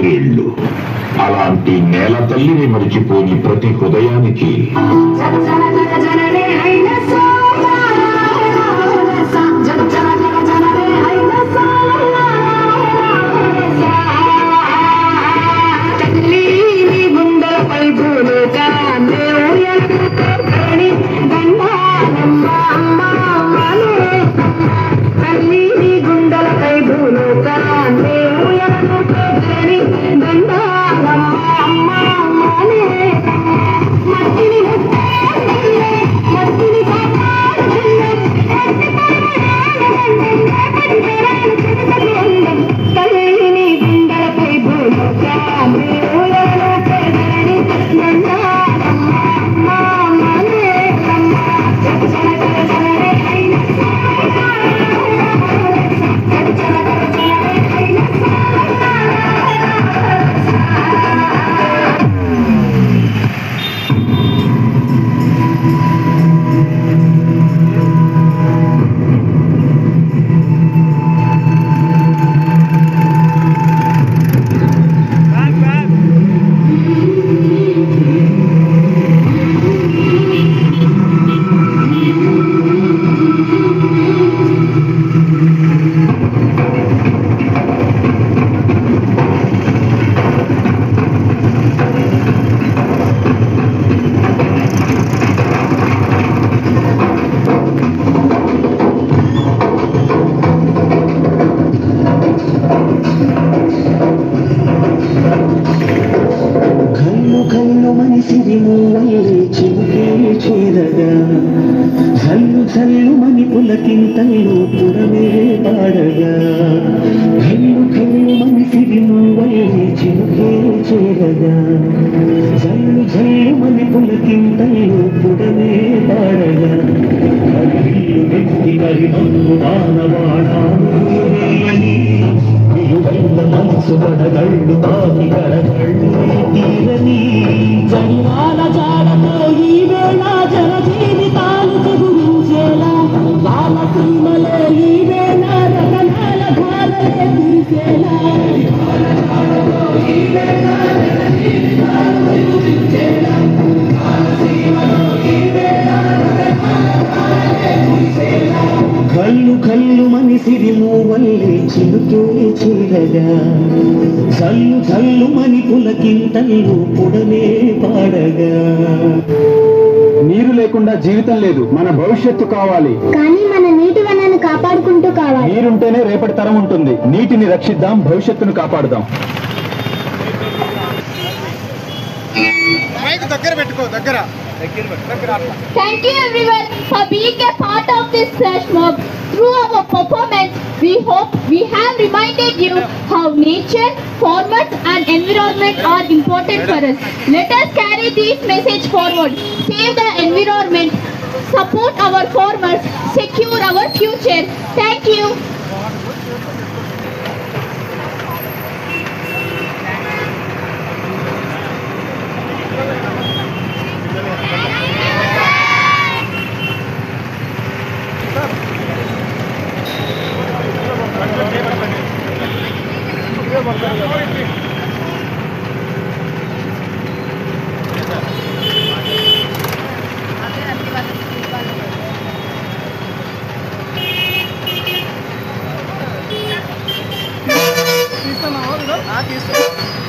నూరేళ్లు. అలాంటి నేల తల్లిని మరిచిపోని ప్రతి హృదయానికి జల్లు జల్లు మని పులకింతలు పురమే పాడగా కళ్ళు కళ్ళు మని సిరిను వల్లే చిలుకే చేరగా జల్లు జల్లు మని పులకింతలు పురమే పాడగా కళ్ళు వ్యక్తి మరి నన్ను మానవాడాలని విలువైన మనసు పడగళ్ళు తాకి కరగళ్ళు తీరని జనివాల జాడతో ఈ వేళ జన జీవితాలు చిగురించేలా వాళ్ళ సీమలో ఈ వేళ రకనాల ధారలే కురిసేలా కళ్ళు కళ్ళు మనిసిరి మూవల్లే చిలుకే చీరగా జల్లు జల్లు మని పులకింతలు పుడమే పాడగా. నీరు లేకుండా జీవితం లేదు, మన భవిష్యత్తు కావాలి. కానీ మన నీటి వనరును కాపాడుకుంటూ కావాలి. నీరుంటేనే రేపటి తరం ఉంటుంది. నీటిని రక్షిద్దాం, భవిష్యత్తును కాపాడుదాం. Thank you everyone for being a part of this flash mob. Through our performance, we hope we have reminded you how nature, farmers and environment are important for us. Let us carry this message forward. Save the environment, support our farmers, secure our future. Thank you. తీస్తున్నా